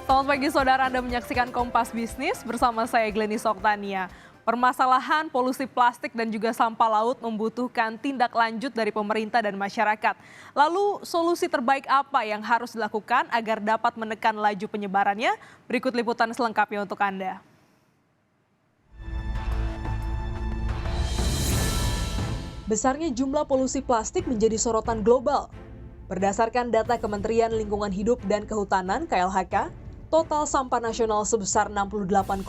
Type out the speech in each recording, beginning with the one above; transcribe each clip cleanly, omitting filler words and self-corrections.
Selamat pagi saudara, Anda menyaksikan Kompas Bisnis bersama saya Glenis Oktania. Permasalahan polusi plastik dan juga sampah laut membutuhkan tindak lanjut dari pemerintah dan masyarakat. Lalu solusi terbaik apa yang harus dilakukan agar dapat menekan laju penyebarannya? Berikut liputan selengkapnya untuk Anda. Besarnya jumlah polusi plastik menjadi sorotan global. Berdasarkan data Kementerian Lingkungan Hidup dan Kehutanan (KLHK), total sampah nasional sebesar 68,5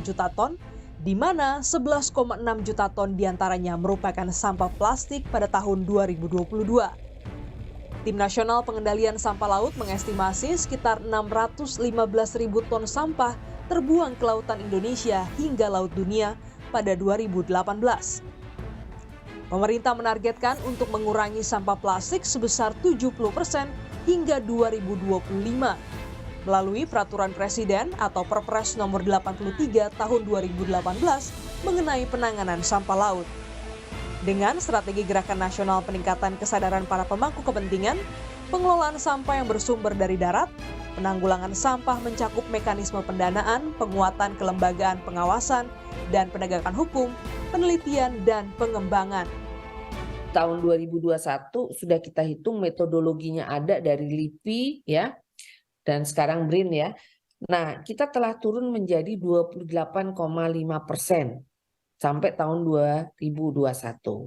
juta ton, di mana 11,6 juta ton diantaranya merupakan sampah plastik pada tahun 2022. Tim Nasional Pengendalian Sampah Laut mengestimasi sekitar 615.000 ton sampah terbuang ke lautan Indonesia hingga Laut Dunia pada 2018. Pemerintah menargetkan untuk mengurangi sampah plastik sebesar 70% hingga 2025 melalui Peraturan Presiden atau Perpres nomor 83 tahun 2018 mengenai penanganan sampah laut. Dengan strategi Gerakan Nasional Peningkatan Kesadaran para Pemangku Kepentingan, pengelolaan sampah yang bersumber dari darat, penanggulangan sampah mencakup mekanisme pendanaan, penguatan kelembagaan pengawasan, dan penegakan hukum, penelitian, dan pengembangan. Tahun 2021 sudah kita hitung metodologinya ada dari LIPI ya, dan sekarang BRIN ya. Nah, kita telah turun menjadi 28,5% sampai tahun 2021.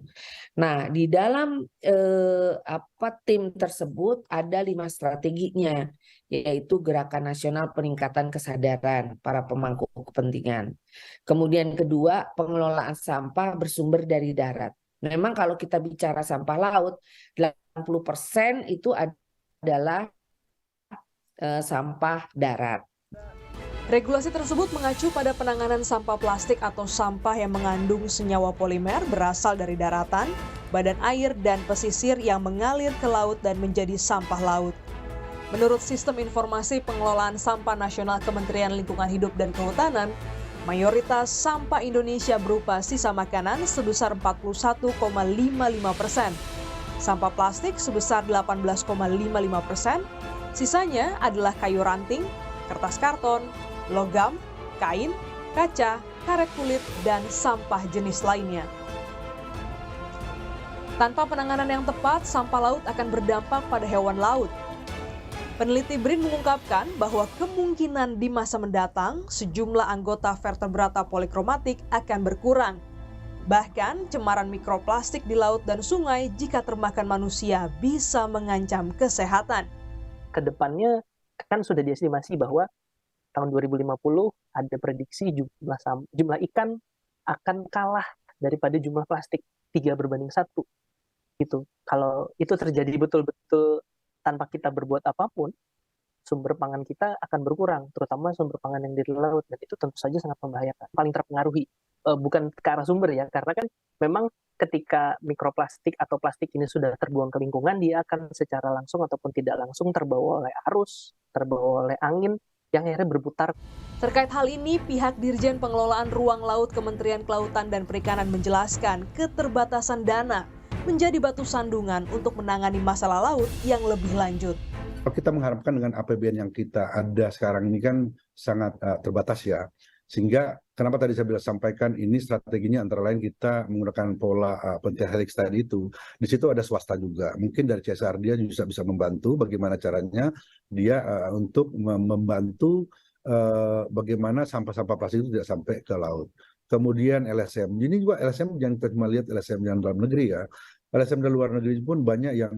Nah, di dalam tim tersebut ada 5 strateginya, yaitu Gerakan Nasional Peningkatan Kesadaran para Pemangku Kepentingan. Kemudian kedua, pengelolaan sampah bersumber dari darat. Memang kalau kita bicara sampah laut, 80% itu adalah sampah darat. Regulasi tersebut mengacu pada penanganan sampah plastik atau sampah yang mengandung senyawa polimer berasal dari daratan, badan air, dan pesisir yang mengalir ke laut dan menjadi sampah laut. Menurut Sistem Informasi Pengelolaan Sampah Nasional Kementerian Lingkungan Hidup dan Kehutanan, mayoritas sampah Indonesia berupa sisa makanan sebesar 41,55%, sampah plastik sebesar 18,55%, sisanya adalah kayu ranting, kertas karton, logam, kain, kaca, karet kulit, dan sampah jenis lainnya. Tanpa penanganan yang tepat, sampah laut akan berdampak pada hewan laut. Peneliti BRIN mengungkapkan bahwa kemungkinan di masa mendatang sejumlah anggota vertebrata polikromatik akan berkurang. Bahkan cemaran mikroplastik di laut dan sungai jika termakan manusia bisa mengancam kesehatan. Kedepannya kan sudah diestimasi bahwa tahun 2050 ada prediksi jumlah ikan akan kalah daripada jumlah plastik 3:1 gitu. Kalau itu terjadi betul-betul tanpa kita berbuat apapun, sumber pangan kita akan berkurang, terutama sumber pangan yang di laut, dan itu tentu saja sangat membahayakan. Paling terpengaruhi bukan ke arah sumber ya, karena kan memang ketika mikroplastik atau plastik ini sudah terbuang ke lingkungan, dia akan secara langsung ataupun tidak langsung terbawa oleh arus, terbawa oleh angin yang akhirnya berputar. Terkait hal ini, pihak Dirjen Pengelolaan Ruang Laut Kementerian Kelautan dan Perikanan menjelaskan keterbatasan dana menjadi batu sandungan untuk menangani masalah laut yang lebih lanjut. Kita mengharapkan dengan APBN yang kita ada sekarang ini kan sangat terbatas ya. Sehingga kenapa tadi saya sampaikan ini strateginya antara lain kita menggunakan pola pentahelix tadi itu. Di situ ada swasta juga. Mungkin dari CSR dia bisa membantu bagaimana caranya dia untuk membantu bagaimana sampah-sampah plastik itu tidak sampai ke laut. Kemudian LSM. Ini juga LSM jangan kita cuma lihat LSM yang dalam negeri ya. LSM dari luar negeri pun banyak yang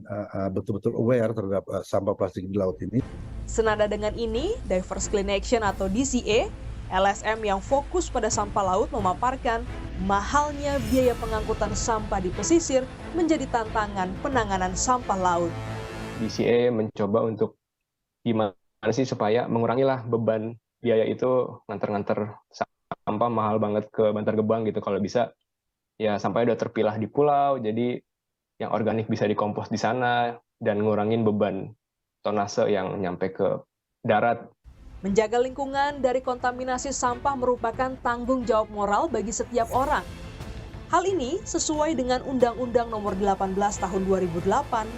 betul-betul aware terhadap sampah plastik di laut ini. Senada dengan ini, Diverse Clean Action atau DCA, LSM yang fokus pada sampah laut memaparkan mahalnya biaya pengangkutan sampah di pesisir menjadi tantangan penanganan sampah laut. DCA mencoba untuk gimana sih supaya mengurangilah beban biaya itu nganter-nganter sampah mahal banget ke Bantar Gebang gitu. Kalau bisa ya sampahnya udah terpilah di pulau, jadi yang organik bisa dikompos di sana dan ngurangin beban tonase yang nyampe ke darat. Menjaga lingkungan dari kontaminasi sampah merupakan tanggung jawab moral bagi setiap orang. Hal ini sesuai dengan Undang-Undang Nomor 18 Tahun 2008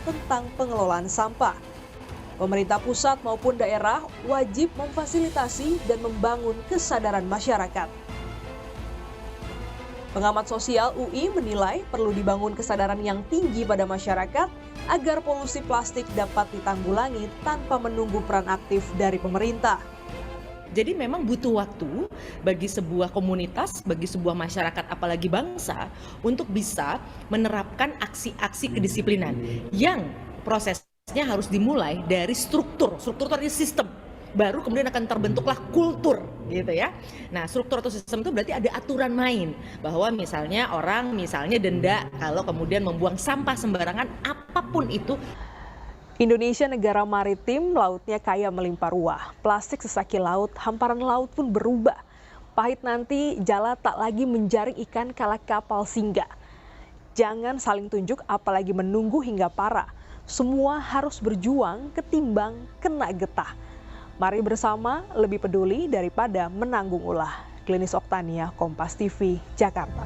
tentang pengelolaan sampah. Pemerintah pusat maupun daerah wajib memfasilitasi dan membangun kesadaran masyarakat. Pengamat sosial UI menilai perlu dibangun kesadaran yang tinggi pada masyarakat agar polusi plastik dapat ditanggulangi tanpa menunggu peran aktif dari pemerintah. Jadi memang butuh waktu bagi sebuah komunitas, bagi sebuah masyarakat, apalagi bangsa, untuk bisa menerapkan aksi-aksi kedisiplinan yang prosesnya harus dimulai dari struktur dari sistem. Baru kemudian akan terbentuklah kultur, gitu ya. Nah, struktur atau sistem itu berarti ada aturan main, bahwa misalnya orang denda kalau kemudian membuang sampah sembarangan apapun itu. Indonesia negara maritim, lautnya kaya melimpah ruah. Plastik sesaki laut, hamparan laut pun berubah. Pahit nanti jala tak lagi menjaring ikan kala kapal singgah. Jangan saling tunjuk apalagi menunggu hingga parah. Semua harus berjuang ketimbang kena getah. Mari bersama lebih peduli daripada menanggung ulah. Klinis Oktania, Kompas TV, Jakarta.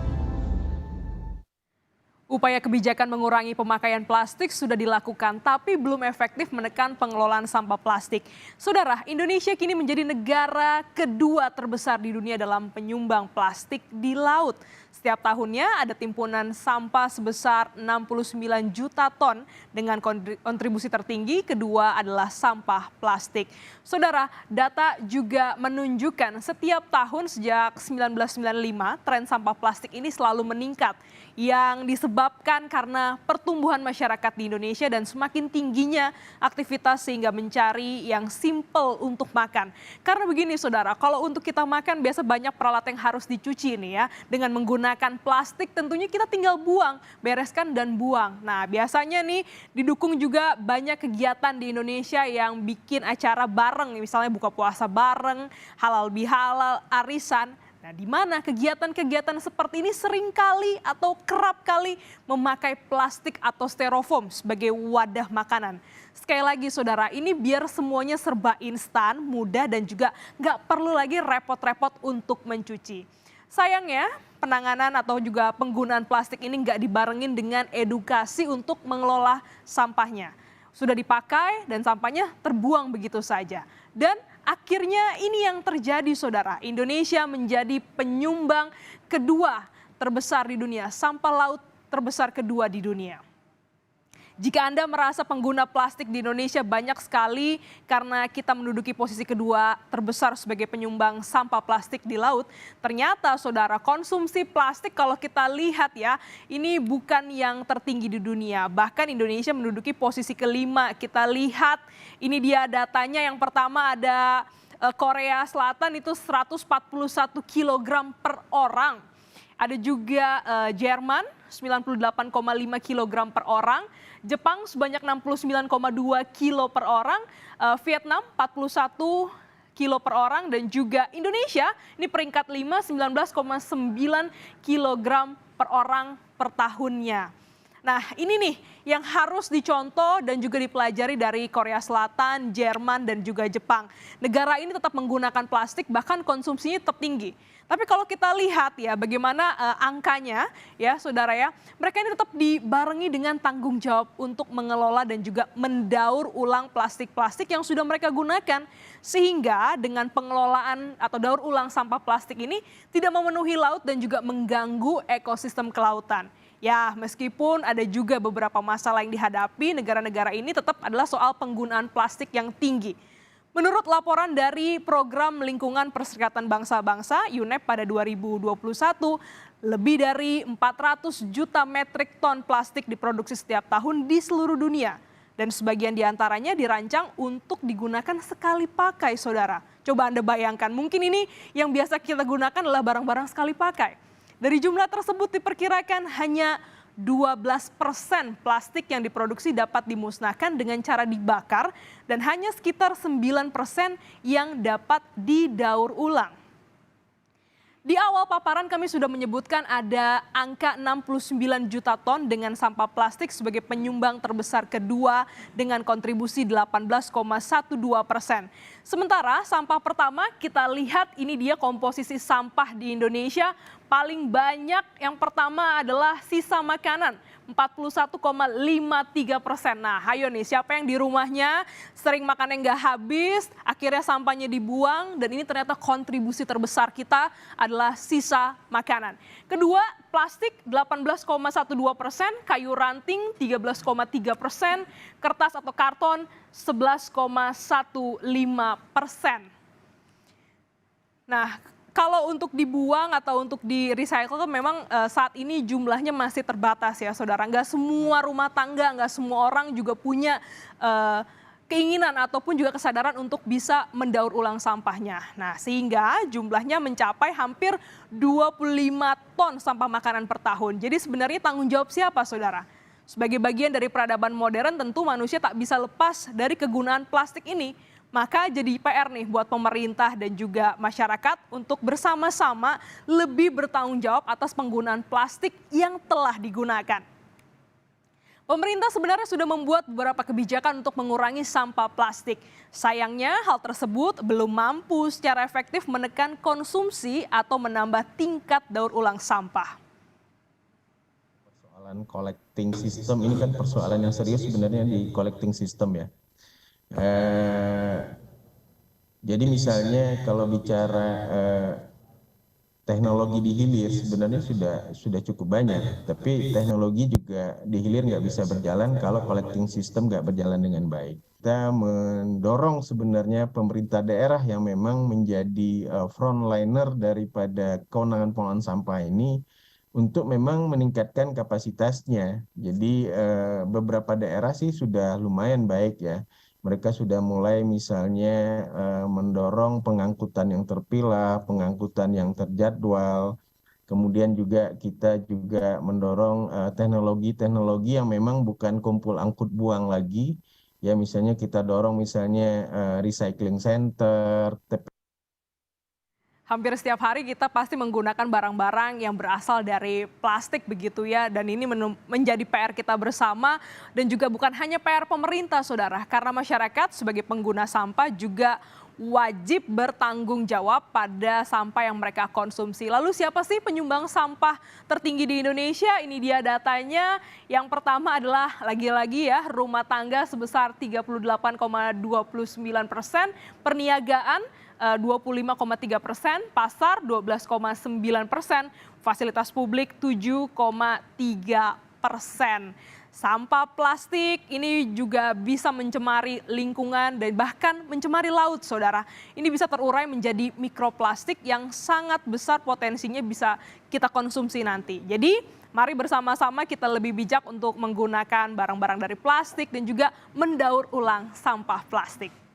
Upaya kebijakan mengurangi pemakaian plastik sudah dilakukan, tapi belum efektif menekan pengelolaan sampah plastik. Saudara, Indonesia kini menjadi negara kedua terbesar di dunia dalam penyumbang plastik di laut. Setiap tahunnya ada timbunan sampah sebesar 69 juta ton dengan kontribusi tertinggi kedua adalah sampah plastik. Saudara, data juga menunjukkan setiap tahun sejak 1995 tren sampah plastik ini selalu meningkat yang disebabkan karena pertumbuhan masyarakat di Indonesia dan semakin tingginya aktivitas sehingga mencari yang simple untuk makan. Karena begini saudara, kalau untuk kita makan biasa banyak peralatan yang harus dicuci nih ya. Dengan menggunakan plastik tentunya kita tinggal buang, bereskan dan buang. Nah biasanya nih didukung juga banyak kegiatan di Indonesia yang bikin acara bareng, misalnya buka puasa bareng, halal bihalal, arisan. Nah, di mana kegiatan-kegiatan seperti ini seringkali atau kerap kali memakai plastik atau styrofoam sebagai wadah makanan. Sekali lagi saudara, ini biar semuanya serba instan, mudah dan juga nggak perlu lagi repot-repot untuk mencuci. Sayangnya penanganan atau juga penggunaan plastik ini nggak dibarengin dengan edukasi untuk mengelola sampahnya. Sudah dipakai dan sampahnya terbuang begitu saja. Dan akhirnya ini yang terjadi saudara, Indonesia menjadi penyumbang kedua terbesar di dunia, sampah laut terbesar kedua di dunia. Jika Anda merasa pengguna plastik di Indonesia banyak sekali karena kita menduduki posisi kedua terbesar sebagai penyumbang sampah plastik di laut, ternyata saudara konsumsi plastik kalau kita lihat ya, ini bukan yang tertinggi di dunia. Bahkan Indonesia menduduki posisi kelima. Kita lihat ini dia datanya, yang pertama ada Korea Selatan itu 141 kg per orang. Ada juga Jerman 98,5 kg per orang. Jepang sebanyak 69,2 kilo per orang, Vietnam 41 kilo per orang, dan juga Indonesia ini peringkat 5, 19,9 kilogram per orang per tahunnya. Nah ini nih yang harus dicontoh dan juga dipelajari dari Korea Selatan, Jerman dan juga Jepang. Negara ini tetap menggunakan plastik, bahkan konsumsinya tetap tinggi. Tapi kalau kita lihat ya bagaimana angkanya ya saudara ya, mereka ini tetap dibarengi dengan tanggung jawab untuk mengelola dan juga mendaur ulang plastik-plastik yang sudah mereka gunakan. Sehingga dengan pengelolaan atau daur ulang sampah plastik ini tidak memenuhi laut dan juga mengganggu ekosistem kelautan. Ya meskipun ada juga beberapa masalah yang dihadapi, negara-negara ini tetap adalah soal penggunaan plastik yang tinggi. Menurut laporan dari Program Lingkungan Perserikatan Bangsa-Bangsa UNEP pada 2021, lebih dari 400 juta metrik ton plastik diproduksi setiap tahun di seluruh dunia. Dan sebagian diantaranya dirancang untuk digunakan sekali pakai, saudara. Coba Anda bayangkan, mungkin ini yang biasa kita gunakan adalah barang-barang sekali pakai. Dari jumlah tersebut diperkirakan hanya 12% plastik yang diproduksi dapat dimusnahkan dengan cara dibakar dan hanya sekitar 9% yang dapat didaur ulang. Di awal paparan kami sudah menyebutkan ada angka 69 juta ton dengan sampah plastik sebagai penyumbang terbesar kedua dengan kontribusi 18,12%. Sementara sampah pertama kita lihat ini dia komposisi sampah di Indonesia paling banyak yang pertama adalah sisa makanan. 41,53%. Nah, ayo nih, siapa yang di rumahnya sering makan yang nggak habis, akhirnya sampahnya dibuang, dan ini ternyata kontribusi terbesar kita adalah sisa makanan. Kedua, plastik 18,12%, kayu ranting 13,3%, kertas atau karton 11,15%. Nah, kalau untuk dibuang atau untuk di-recycle kan memang saat ini jumlahnya masih terbatas ya saudara. Nggak semua rumah tangga, nggak semua orang juga punya keinginan ataupun juga kesadaran untuk bisa mendaur ulang sampahnya. Nah, sehingga jumlahnya mencapai hampir 25 ton sampah makanan per tahun. Jadi sebenarnya tanggung jawab siapa saudara? Sebagai bagian dari peradaban modern tentu manusia tak bisa lepas dari kegunaan plastik ini. Maka jadi PR nih buat pemerintah dan juga masyarakat untuk bersama-sama lebih bertanggung jawab atas penggunaan plastik yang telah digunakan. Pemerintah sebenarnya sudah membuat beberapa kebijakan untuk mengurangi sampah plastik. Sayangnya hal tersebut belum mampu secara efektif menekan konsumsi atau menambah tingkat daur ulang sampah. Persoalan collecting system ini kan persoalan yang serius sebenarnya di collecting system ya. Jadi misalnya kalau bicara teknologi di hilir sebenarnya sudah cukup banyak, tapi teknologi juga di hilir nggak bisa berjalan kalau collecting system nggak berjalan dengan baik. Kita mendorong sebenarnya pemerintah daerah yang memang menjadi frontliner daripada kewenangan sampah ini untuk memang meningkatkan kapasitasnya. Jadi beberapa daerah sih sudah lumayan baik ya. Mereka sudah mulai misalnya mendorong pengangkutan yang terpilah, pengangkutan yang terjadwal. Kemudian juga kita juga mendorong teknologi-teknologi yang memang bukan kumpul angkut buang lagi. Ya misalnya kita dorong misalnya recycling center, Hampir setiap hari kita pasti menggunakan barang-barang yang berasal dari plastik begitu ya. Dan ini menjadi PR kita bersama dan juga bukan hanya PR pemerintah saudara. Karena masyarakat sebagai pengguna sampah juga wajib bertanggung jawab pada sampah yang mereka konsumsi. Lalu siapa sih penyumbang sampah tertinggi di Indonesia? Ini dia datanya. Yang pertama adalah lagi-lagi ya rumah tangga sebesar 38,29%, perniagaan 25,3%, pasar 12,9%, fasilitas publik 7,3%. Sampah plastik ini juga bisa mencemari lingkungan dan bahkan mencemari laut, saudara. Ini bisa terurai menjadi mikroplastik yang sangat besar potensinya bisa kita konsumsi nanti. Jadi mari bersama-sama kita lebih bijak untuk menggunakan barang-barang dari plastik dan juga mendaur ulang sampah plastik.